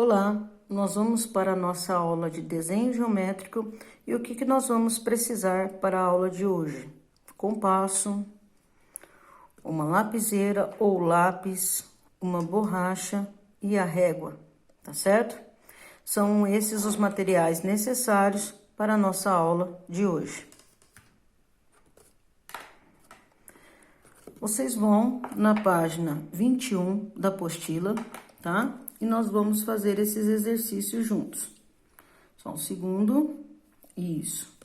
Olá, nós vamos para a nossa aula de desenho geométrico e o que nós vamos precisar para a aula de hoje? Compasso, uma lapiseira ou lápis, uma borracha e a régua, tá certo? São esses os materiais necessários para a nossa aula de hoje. Vocês vão na página 21 da apostila, tá? E nós vamos fazer esses exercícios juntos. Só um segundo. Isso.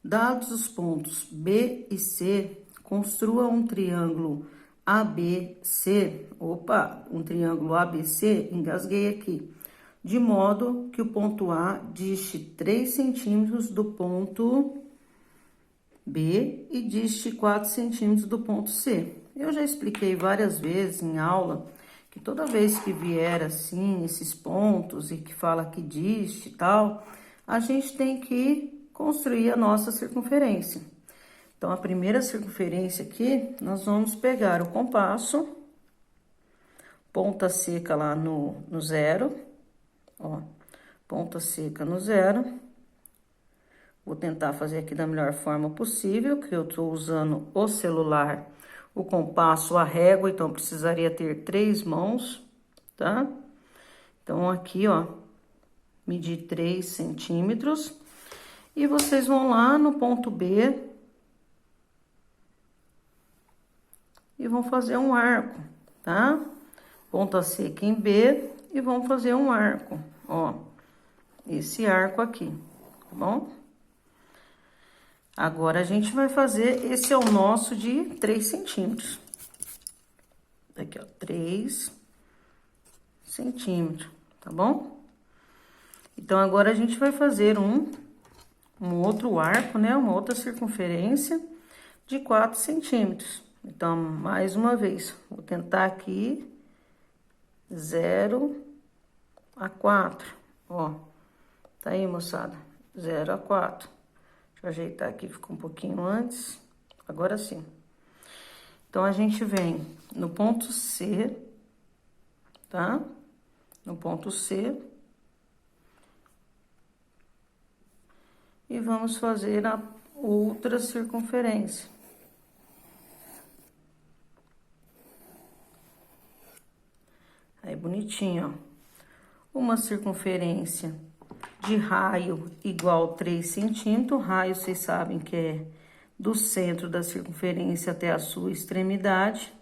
Dados os pontos B e C, construa um triângulo ABC. Opa, um triângulo ABC, engasguei aqui. De modo que o ponto A diste 3 centímetros do ponto B e diste 4 centímetros do ponto C. Eu já expliquei várias vezes em aula que toda vez que vier assim, esses pontos e que fala que diste e tal, a gente tem que construir a nossa circunferência. Então, a primeira circunferência aqui, nós vamos pegar o compasso, ponta seca lá no zero, ó, ponta seca no zero. Vou tentar fazer aqui da melhor forma possível, que eu tô usando o celular, o compasso, a régua, então precisaria ter 3 mãos, tá? Então, aqui, ó, medir 3 centímetros. E vocês vão lá no ponto B e vão fazer um arco, tá? Ponta seca em B e vão fazer um arco, ó, esse arco aqui, tá bom? Agora, a gente vai fazer, esse é o nosso de 3 centímetros. Aqui, ó, 3 centímetros, tá bom? Então, agora a gente vai fazer um outro arco, né? Uma outra circunferência de 4 centímetros. Então, mais uma vez, vou tentar aqui, 0 a 4, ó. Tá aí, moçada? 0 a 4. Deixa eu ajeitar aqui, ficou um pouquinho antes. Agora sim. Então, a gente vem no ponto C, tá? No ponto C. E vamos fazer a outra circunferência. Aí, bonitinho, ó. Uma circunferência de raio igual 3 centímetros. Raio, vocês sabem que é do centro da circunferência até a sua extremidade.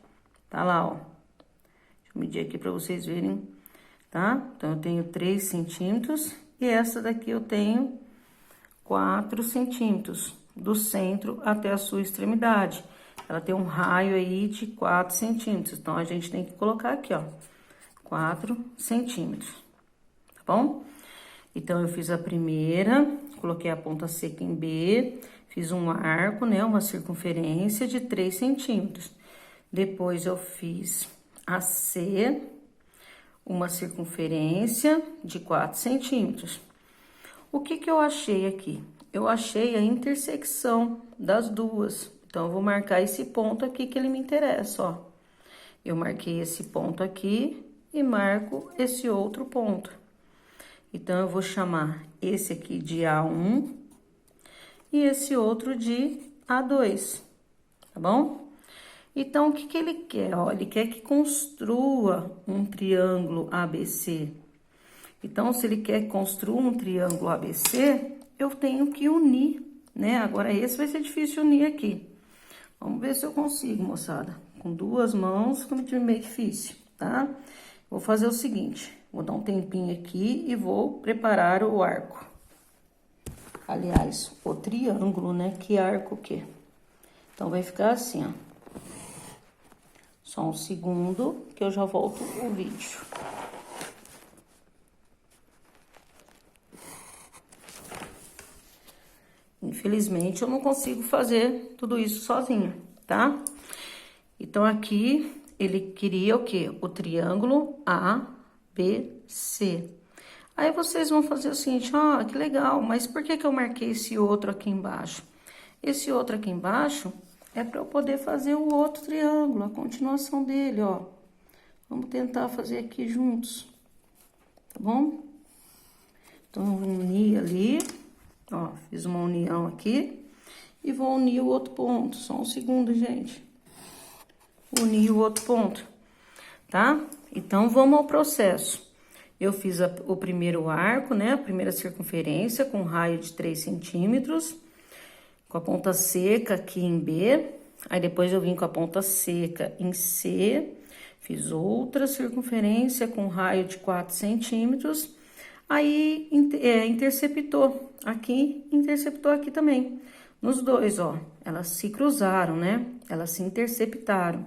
Tá lá, ó. Deixa eu medir aqui para vocês verem, tá? Então, eu tenho 3 centímetros e essa daqui eu tenho 4 centímetros, do centro até a sua extremidade. Ela tem um raio aí de 4 centímetros, então, a gente tem que colocar aqui, ó, 4 centímetros, tá bom? Então, eu fiz a primeira, coloquei a ponta seca em B, fiz um arco, né, uma circunferência de 3 centímetros. Depois, eu fiz a C, uma circunferência de 4 centímetros. O que eu achei aqui? Eu achei a intersecção das duas. Então, eu vou marcar esse ponto aqui que ele me interessa, ó. Eu marquei esse ponto aqui e marco esse outro ponto. Então, eu vou chamar esse aqui de A1 e esse outro de A2, tá bom? Então, o que ele quer? Ó, ele quer que construa um triângulo ABC. Então, se ele quer construir um triângulo ABC, eu tenho que unir, né? Agora, esse vai ser difícil unir aqui. Vamos ver se eu consigo, moçada. Com 2 mãos, fica meio difícil, tá? Vou fazer o seguinte, vou dar um tempinho aqui e vou preparar o arco. Aliás, o triângulo, né? Que arco o quê? Então, vai ficar assim, ó. Só um segundo que eu já volto o vídeo. Infelizmente, eu não consigo fazer tudo isso sozinha, tá? Então, aqui, ele queria o quê? O triângulo ABC. Aí, vocês vão fazer o seguinte, ó, que legal, mas por que eu marquei esse outro aqui embaixo? Esse outro aqui embaixo é para eu poder fazer o outro triângulo, a continuação dele, ó. Vamos tentar fazer aqui juntos. bom? Então, eu vou unir ali, ó, fiz uma união aqui. E vou unir o outro ponto, só um segundo, gente. Unir o outro ponto, tá? Então, vamos ao processo. Eu fiz o primeiro arco, né? A primeira circunferência com raio de 3 centímetros. Com a ponta seca aqui em B. Aí, depois eu vim com a ponta seca em C. Fiz outra circunferência com raio de 4 centímetros. Aí, interceptou aqui também. Nos dois, ó, elas se cruzaram, né? Elas se interceptaram.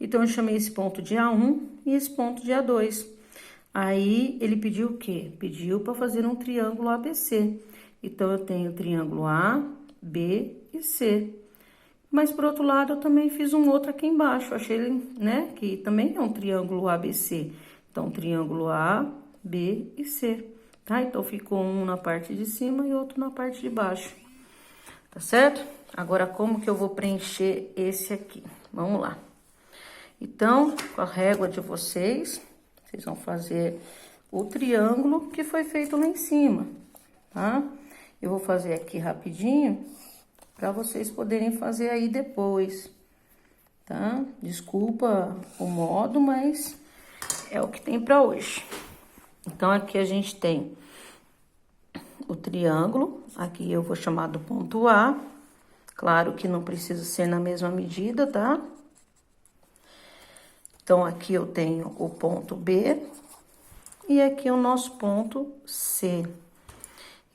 Então, eu chamei esse ponto de A1 e esse ponto de A2. Aí, ele pediu o quê? Pediu para fazer um triângulo ABC. Então, eu tenho o triângulo A, B e C. Mas, por outro lado, eu também fiz um outro aqui embaixo. Achei, né, que também é um triângulo ABC. Então, triângulo A, B e C, tá? Então, ficou um na parte de cima e outro na parte de baixo. Tá certo? Agora, como que eu vou preencher esse aqui? Vamos lá. Então, com a régua de vocês vão fazer o triângulo que foi feito lá em cima, tá? Eu vou fazer aqui rapidinho, para vocês poderem fazer aí depois, tá? Desculpa o modo, mas é o que tem para hoje. Então, aqui a gente tem o triângulo, aqui eu vou chamar do ponto A, claro que não precisa ser na mesma medida, tá? Então, aqui eu tenho o ponto B e aqui o nosso ponto C.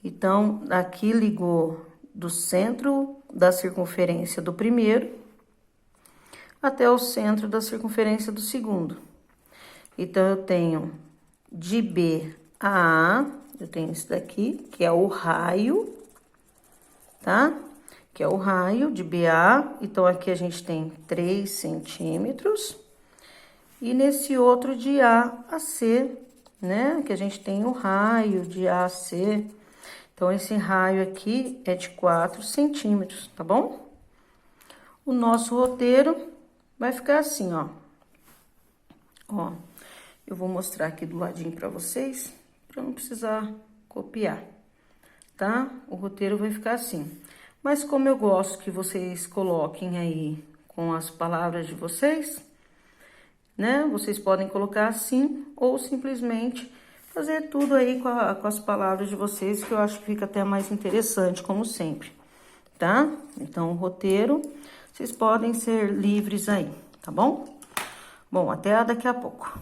Então, aqui ligou do centro da circunferência do primeiro até o centro da circunferência do segundo. Então, eu tenho de B a A, eu tenho esse daqui, que é o raio, tá? Que é o raio de BA. Então, aqui a gente tem 3 centímetros. E nesse outro de A a C, né? Que a gente tem o raio de A a C. Então, esse raio aqui é de 4 centímetros, tá bom? O nosso roteiro vai ficar assim, ó. Ó, eu vou mostrar aqui do ladinho pra vocês, pra não precisar copiar, tá? O roteiro vai ficar assim. Mas como eu gosto que vocês coloquem aí com as palavras de vocês, né? Vocês podem colocar assim ou simplesmente fazer tudo aí com as palavras de vocês, que eu acho que fica até mais interessante, como sempre, tá? Então, o roteiro, vocês podem ser livres aí, tá bom? Bom, até daqui a pouco.